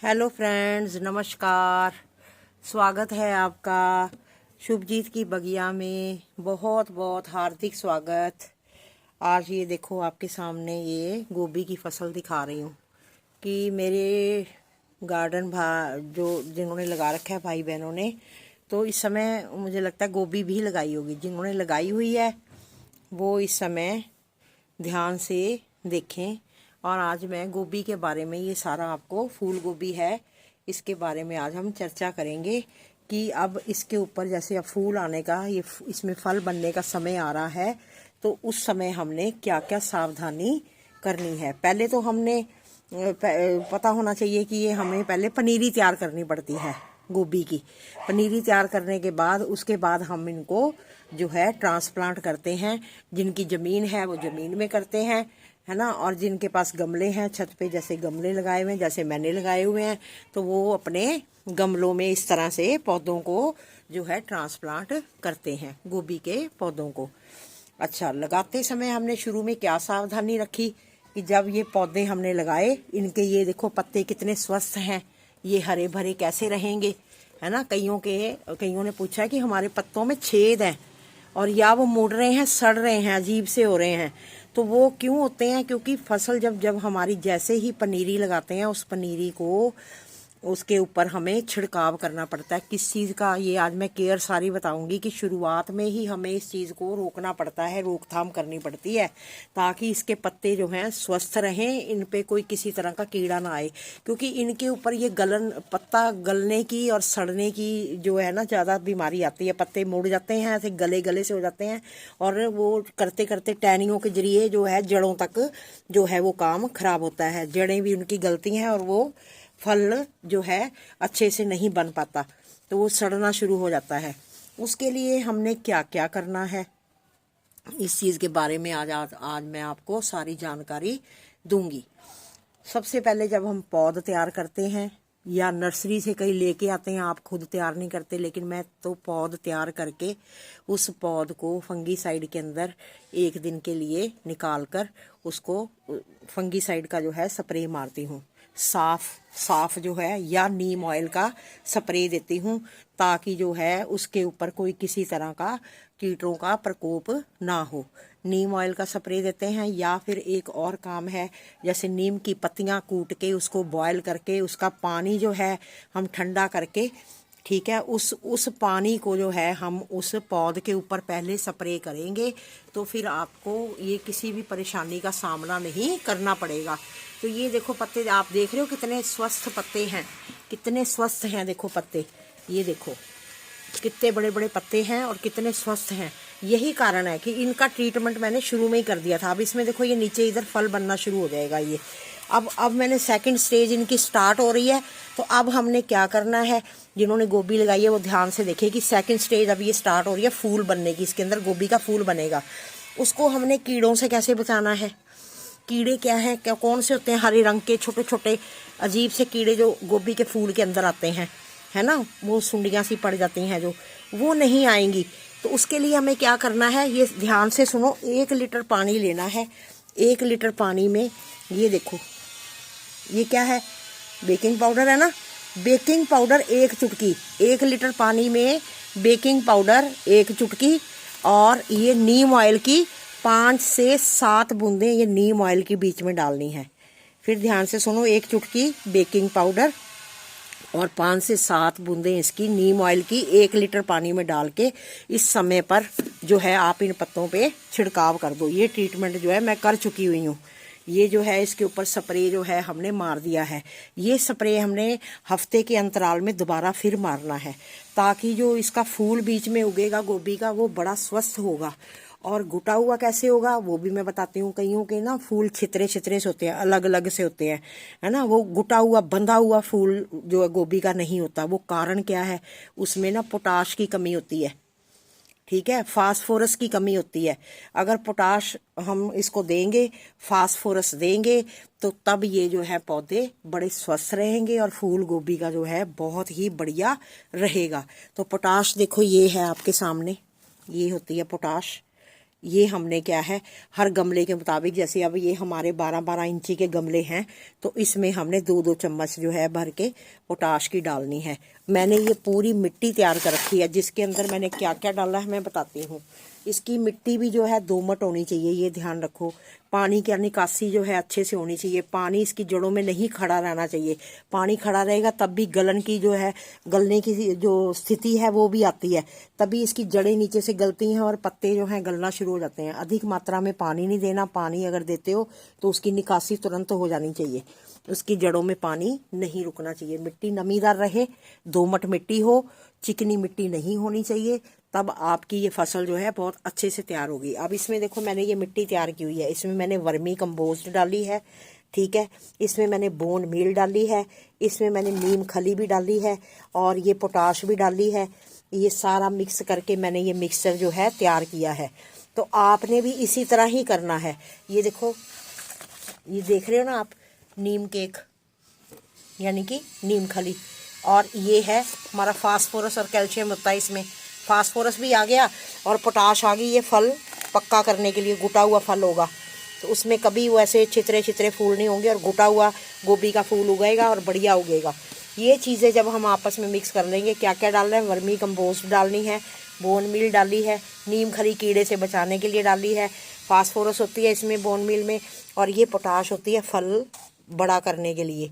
Hello friends, नमस्कार। स्वागत है आपका शुभजीत की बगिया में। बहुत बहुत हार्दिक स्वागत। आज ये देखो आपके सामने ये गोभी की फसल दिखा रही हूँ कि मेरे गार्डन जो जिन्होंने लगा रखा है भाई बहनों ने, तो इस समय मुझे लगता है गोभी भी लगाई होगी। जिन्होंने लगाई हुई है वो इस समय ध्यान से देखें। और आज मैं गोभी के बारे में, ये सारा आपको फूल गोभी है, इसके बारे में आज हम चर्चा करेंगे कि अब इसके ऊपर जैसे अब फूल आने का, ये इसमें फल बनने का समय आ रहा है, तो उस समय हमने क्या क्या सावधानी करनी है। पहले तो हमने पता होना चाहिए कि ये हमें पहले पनीरी तैयार करनी पड़ती है गोभी की। पनीरी तैयार करने के बाद उसके बाद हम इनको जो है ट्रांसप्लांट करते हैं। जिनकी ज़मीन है वो ज़मीन में करते हैं, है ना। और जिनके पास गमले हैं, छत पे जैसे गमले लगाए हुए हैं, जैसे मैंने लगाए हुए हैं, तो वो अपने गमलों में इस तरह से पौधों को जो है ट्रांसप्लांट करते हैं, गोभी के पौधों को। अच्छा, लगाते समय हमने शुरू में क्या सावधानी रखी कि जब ये पौधे हमने लगाए, इनके ये देखो पत्ते कितने स्वस्थ हैं, ये हरे भरे कैसे रहेंगे, है ना। कईयों ने पूछा है कि हमारे पत्तों में छेद हैं और या वो मुड़ रहे हैं, सड़ रहे हैं, अजीब से हो रहे हैं। तो वो क्यों होते हैं? क्योंकि फसल जब हमारी जैसे ही पनीरी लगाते हैं, उस पनीरी को उसके ऊपर हमें छिड़काव करना पड़ता है। किस चीज़ का, ये आज मैं केयर सारी बताऊंगी कि शुरुआत में ही हमें इस चीज़ को रोकना पड़ता है, रोकथाम करनी पड़ती है, ताकि इसके पत्ते जो हैं स्वस्थ रहें, इन पे कोई किसी तरह का कीड़ा ना आए। क्योंकि इनके ऊपर ये पत्ता गलने की और सड़ने की जो है ना ज़्यादा बीमारी आती है। पत्ते मुड़ जाते हैं, ऐसे गले गले से हो जाते हैं, और वो करते करते टहनियों के जरिए जो है जड़ों तक जो है वो काम खराब होता है। जड़ें भी उनकी गलती हैं और वो फल जो है अच्छे से नहीं बन पाता, तो वो सड़ना शुरू हो जाता है। उसके लिए हमने क्या क्या करना है, इस चीज़ के बारे में आज मैं आपको सारी जानकारी दूंगी। सबसे पहले जब हम पौध तैयार करते हैं या नर्सरी से कहीं लेके आते हैं, आप खुद तैयार नहीं करते, लेकिन मैं तो पौध तैयार करके उस पौध को फंगीसाइड के अंदर 1 दिन के लिए निकाल कर उसको फंगीसाइड का जो है स्प्रे मारती हूँ। साफ जो है या नीम ऑयल का स्प्रे देती हूँ, ताकि जो है उसके ऊपर कोई किसी तरह का कीटों का प्रकोप ना हो। नीम ऑयल का स्प्रे देते हैं, या फिर एक और काम है, जैसे नीम की पत्तियां कूट के उसको बॉयल करके उसका पानी जो है हम ठंडा करके, ठीक है, उस पानी को जो है हम उस पौध के ऊपर पहले स्प्रे करेंगे, तो फिर आपको ये किसी भी परेशानी का सामना नहीं करना पड़ेगा। तो ये देखो पत्ते आप देख रहे हो कितने स्वस्थ पत्ते हैं, कितने स्वस्थ हैं। देखो पत्ते, ये देखो कितने बड़े बड़े पत्ते हैं और कितने स्वस्थ हैं। यही कारण है कि इनका ट्रीटमेंट मैंने शुरू में ही कर दिया था। अब इसमें देखो ये नीचे इधर फल बनना शुरू हो जाएगा। ये अब मैंने सेकंड स्टेज इनकी स्टार्ट हो रही है। तो अब हमने क्या करना है, जिन्होंने गोभी लगाई है वो ध्यान से देखिए कि सेकंड स्टेज अब ये स्टार्ट हो रही है फूल बनने की। इसके अंदर गोभी का फूल बनेगा। उसको हमने कीड़ों से कैसे बचाना है। कीड़े क्या है, क्या कौन से होते हैं, हरे रंग के छोटे छोटे अजीब से कीड़े जो गोभी के फूल के अंदर आते हैं, है ना, वो सुंडियाँ सी पड़ जाती हैं, जो वो नहीं आएंगी। तो उसके लिए हमें क्या करना है, ये ध्यान से सुनो। 1 लीटर पानी लेना है। 1 लीटर पानी में ये देखो, ये क्या है, बेकिंग पाउडर है ना। बेकिंग पाउडर 1 चुटकी, 1 लीटर पानी में बेकिंग पाउडर 1 चुटकी, और ये नीम ऑयल की 5 से 7 बूंदें ये नीम ऑयल के बीच में डालनी है। फिर ध्यान से सुनो, 1 चुटकी बेकिंग पाउडर और 5 से 7 बूंदें इसकी नीम ऑयल की 1 लीटर पानी में डाल के इस समय पर जो है आप इन पत्तों पे छिड़काव कर दो। ये ट्रीटमेंट जो है मैं कर चुकी हुई हूँ। ये जो है इसके ऊपर स्प्रे जो है हमने मार दिया है। ये स्प्रे हमने हफ्ते के अंतराल में दोबारा फिर मारना है, ताकि जो इसका फूल बीच में उगेगा गोभी का, वो बड़ा स्वस्थ होगा। और घुटा हुआ कैसे होगा वो भी मैं बताती हूँ। कईयों के ना फूल छितरे छितरे से होते हैं, अलग अलग से होते हैं, है ना। वो घुटा हुआ बंधा हुआ फूल जो है गोभी का नहीं होता। वो कारण क्या है, उसमें ना पोटाश की कमी होती है, ठीक है, फास्फोरस की कमी होती है। अगर पोटाश हम इसको देंगे, फास्फोरस देंगे, तो तब ये जो है पौधे बड़े स्वस्थ रहेंगे और फूल गोभी का जो है बहुत ही बढ़िया रहेगा। तो पोटाश देखो, ये है आपके सामने, ये होती है पोटाश। ये हमने क्या है, हर गमले के मुताबिक, जैसे अब ये हमारे 12-12 इंची के गमले हैं, तो इसमें हमने 2-2 चम्मच जो है भर के पोटाश की डालनी है। मैंने ये पूरी मिट्टी तैयार कर रखी है, जिसके अंदर मैंने क्या क्या डाला है मैं बताती हूँ। इसकी मिट्टी भी जो है दोमट होनी चाहिए, ये ध्यान रखो। पानी की निकासी जो है अच्छे से होनी चाहिए, पानी इसकी जड़ों में नहीं खड़ा रहना चाहिए। पानी खड़ा रहेगा तब भी गलन की जो है, गलने की जो स्थिति है वो भी आती है, तभी इसकी जड़ें नीचे से गलती हैं और पत्ते जो हैं गलना शुरू हो जाते हैं। अधिक मात्रा में पानी नहीं देना, पानी अगर देते हो तो उसकी निकासी तुरंत हो जानी चाहिए, उसकी जड़ों में पानी नहीं रुकना चाहिए। मिट्टी नमीदार रहे, दोमट मिट्टी हो, चिकनी मिट्टी नहीं होनी चाहिए, तब आपकी ये फसल जो है बहुत अच्छे से तैयार होगी। अब इसमें देखो मैंने ये मिट्टी तैयार की हुई है, इसमें मैंने वर्मी कंपोस्ट डाली है, ठीक है, इसमें मैंने बोन मील डाली है, इसमें मैंने नीम खली भी डाली है और ये पोटाश भी डाली है। ये सारा मिक्स करके मैंने ये मिक्सचर जो है तैयार किया है। तो आपने भी इसी तरह ही करना है। ये देखो, ये देख रहे हो ना आप, नीम केक यानी कि नीम खली, और ये है हमारा फास्फोरस और कैल्शियम होता है इसमें। फास्फोरस भी आ गया और पोटाश आ गई। ये फल पक्का करने के लिए गुटा हुआ फल होगा, तो उसमें कभी वो ऐसे छितरे छितरे फूल नहीं होंगे और गुटा हुआ गोभी का फूल उगेगा और बढ़िया उगेगा। ये चीज़ें जब हम आपस में मिक्स कर लेंगे, क्या क्या डालना है, वर्मी कंपोस्ट डालनी है, बोन मील डाली है, नीम खली कीड़े से बचाने के लिए डाली है, फास्फोरस होती है इसमें बोन मील में, और ये पोटाश होती है फल बड़ा करने के लिए,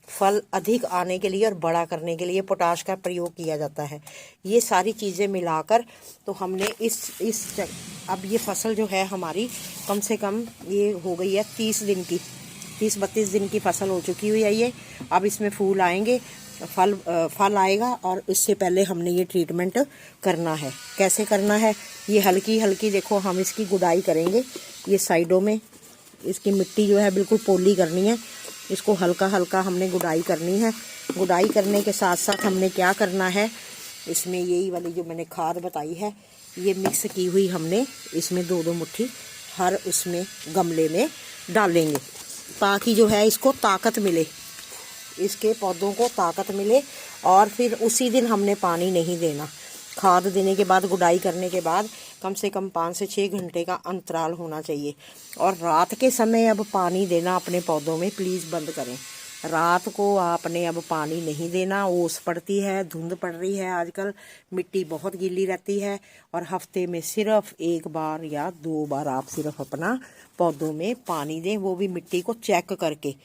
फल अधिक आने के लिए और बड़ा करने के लिए पोटाश का प्रयोग किया जाता है। ये सारी चीज़ें मिलाकर तो हमने अब ये फसल जो है हमारी कम से कम ये हो गई है 30-32 दिन की फसल हो चुकी हुई है ये। अब इसमें फूल आएंगे, फल आएगा, और इससे पहले हमने ये ट्रीटमेंट करना है। कैसे करना है, ये हल्की हल्की देखो हम इसकी गुड़ाई करेंगे। ये साइडों में इसकी मिट्टी जो है बिल्कुल पोली करनी है, इसको हल्का हल्का हमने गुड़ाई करनी है। गुड़ाई करने के साथ साथ हमने क्या करना है, इसमें यही वाली जो मैंने खाद बताई है ये मिक्स की हुई हमने इसमें 2-2 मुट्ठी हर उसमें गमले में डालेंगे, ताकि जो है इसको ताकत मिले, इसके पौधों को ताकत मिले। और फिर उसी दिन हमने पानी नहीं देना। खाद देने के बाद, गुड़ाई करने के बाद कम से कम 5 से 6 घंटे का अंतराल होना चाहिए। और रात के समय अब पानी देना अपने पौधों में प्लीज़ बंद करें। रात को आपने अब पानी नहीं देना, ओस पड़ती है, धुंध पड़ रही है आजकल, मिट्टी बहुत गीली रहती है, और हफ्ते में सिर्फ 1 बार या 2 बार आप सिर्फ अपना पौधों में पानी दें, वो भी मिट्टी को चेक करके।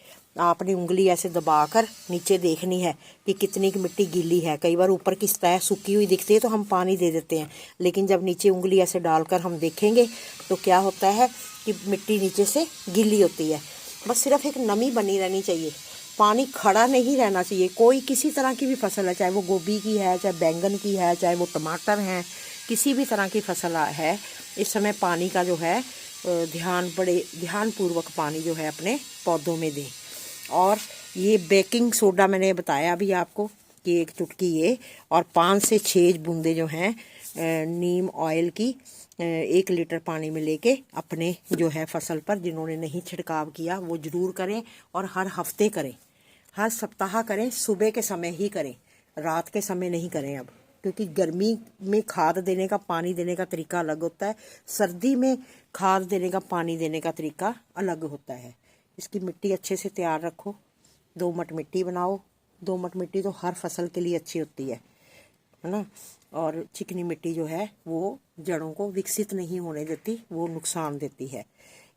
आपने उंगली ऐसे दबाकर नीचे देखनी है कि कितनी की मिट्टी गीली है। कई बार ऊपर की सतह सूखी हुई दिखती है तो हम पानी दे देते हैं, लेकिन जब नीचे उंगली ऐसे डालकर हम देखेंगे तो क्या होता है कि मिट्टी नीचे से गीली होती है। बस सिर्फ एक नमी बनी रहनी चाहिए, पानी खड़ा नहीं रहना चाहिए। कोई किसी तरह की भी फसल है, चाहे वो गोभी की है, चाहे बैंगन की है, चाहे वो टमाटर हैं, किसी भी तरह की फसल है, इस समय पानी का जो है ध्यानपूर्वक पानी जो है अपने पौधों में दें। और ये बेकिंग सोडा मैंने बताया अभी आपको कि 1 चुटकी ये, और 5 से 6 बूंदे जो हैं नीम ऑयल की 1 लीटर पानी में लेके अपने जो है फसल पर, जिन्होंने नहीं छिड़काव किया वो ज़रूर करें। और हर हफ्ते करें, हर सप्ताह करें, सुबह के समय ही करें, रात के समय नहीं करें अब, क्योंकि गर्मी में खाद देने का, पानी देने का तरीका अलग होता है, सर्दी में खाद देने का, पानी देने का तरीका अलग होता है। इसकी मिट्टी अच्छे से तैयार रखो, दोमट मिट्टी बनाओ। दोमट मिट्टी तो हर फसल के लिए अच्छी होती है ना। और चिकनी मिट्टी जो है वो जड़ों को विकसित नहीं होने देती, वो नुकसान देती है।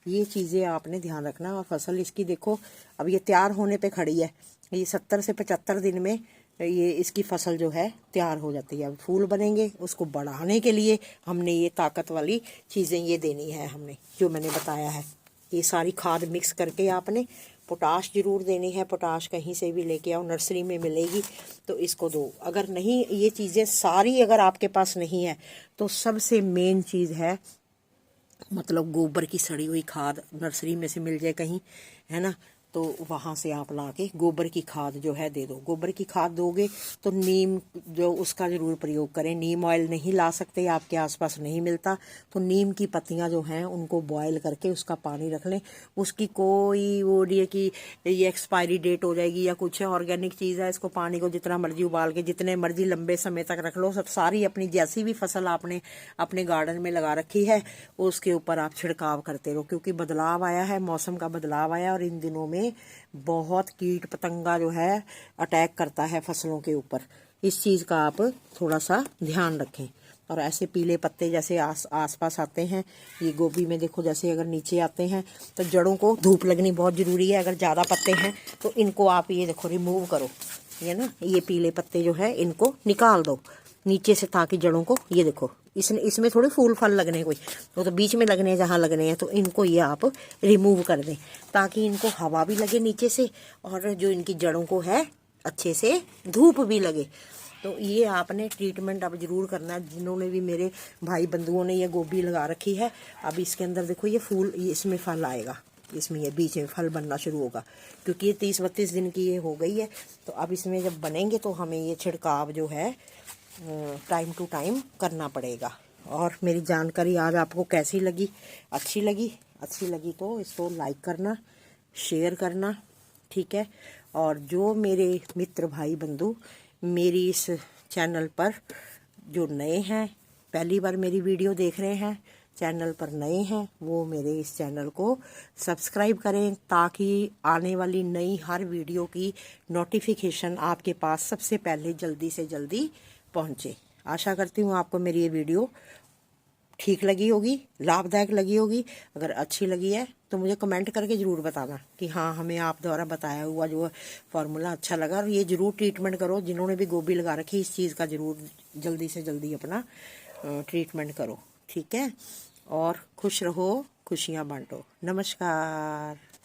ये चीज़ें आपने ध्यान रखना। और फसल इसकी देखो अब ये तैयार होने पे खड़ी है, ये 70 से 75 दिन में ये इसकी फसल जो है तैयार हो जाती है। अब फूल बनेंगे, उसको बढ़ाने के लिए हमने ये ताकत वाली चीज़ें ये देनी है, हमने जो मैंने बताया है। ये सारी खाद मिक्स करके आपने पोटाश ज़रूर देनी है। पोटाश कहीं से भी लेके आओ, नर्सरी में मिलेगी तो इसको दो। अगर नहीं, ये चीज़ें सारी अगर आपके पास नहीं है तो सबसे मेन चीज़ है, मतलब गोबर की सड़ी हुई खाद नर्सरी में से मिल जाए कहीं, है ना, तो वहाँ से आप ला के गोबर की खाद जो है दे दो। गोबर की खाद दोगे तो नीम जो उसका ज़रूर प्रयोग करें। नीम ऑयल नहीं ला सकते, आपके आसपास नहीं मिलता, तो नीम की पत्तियाँ जो हैं उनको बॉयल करके उसका पानी रख लें। उसकी कोई वो नहीं है कि ये एक्सपायरी डेट हो जाएगी या कुछ है, ऑर्गेनिक चीज़ है। इसको पानी को जितना मर्जी उबाल के जितने मर्जी लंबे समय तक रख लो। सब सारी अपनी जैसी भी फसल आपने अपने गार्डन में लगा रखी है उसके ऊपर आप छिड़काव करते रहो, क्योंकि बदलाव आया है, मौसम का बदलाव आया और इन दिनों में बहुत कीट पतंगा जो है अटैक करता है फसलों के ऊपर। इस चीज़ का आप थोड़ा सा ध्यान रखें। और ऐसे पीले पत्ते जैसे आस पास आते हैं, ये गोभी में देखो जैसे अगर नीचे आते हैं तो जड़ों को धूप लगनी बहुत ज़रूरी है। अगर ज़्यादा पत्ते हैं तो इनको आप ये देखो रिमूव करो, ये ना ये पीले पत्ते जो है इनको निकाल दो नीचे से, ताकि जड़ों को ये देखो इसमें थोड़े फूल फल लगने कोई तो बीच में लगने हैं, जहाँ लगने हैं तो इनको ये आप रिमूव कर दें, ताकि इनको हवा भी लगे नीचे से और जो इनकी जड़ों को है अच्छे से धूप भी लगे। तो ये आपने ट्रीटमेंट अब जरूर करना है। जिन्होंने भी मेरे भाई बंधुओं ने ये गोभी लगा रखी है, अब इसके अंदर देखो ये फूल, ये इसमें फल आएगा, इसमें ये बीच में फल बनना शुरू होगा, क्योंकि ये 30-32 दिन की ये हो गई है। तो अब इसमें जब बनेंगे तो हमें ये छिड़काव जो है टाइम टू टाइम करना पड़ेगा। और मेरी जानकारी आज आपको कैसी लगी? अच्छी लगी तो इसको लाइक करना, शेयर करना, ठीक है। और जो मेरे मित्र भाई बंधु मेरी इस चैनल पर जो नए हैं, पहली बार मेरी वीडियो देख रहे हैं, चैनल पर नए हैं, वो मेरे इस चैनल को सब्सक्राइब करें, ताकि आने वाली नई हर वीडियो की नोटिफिकेशन आपके पास सबसे पहले जल्दी से जल्दी पहुंचे। आशा करती हूँ आपको मेरी ये वीडियो ठीक लगी होगी, लाभदायक लगी होगी। अगर अच्छी लगी है तो मुझे कमेंट करके ज़रूर बताना कि हाँ, हमें आप द्वारा बताया हुआ जो फार्मूला अच्छा लगा। और ये ज़रूर ट्रीटमेंट करो, जिन्होंने भी गोभी लगा रखी इस चीज़ का ज़रूर जल्दी से जल्दी अपना ट्रीटमेंट करो, ठीक है। और खुश रहो, खुशियाँ बांटो। नमस्कार।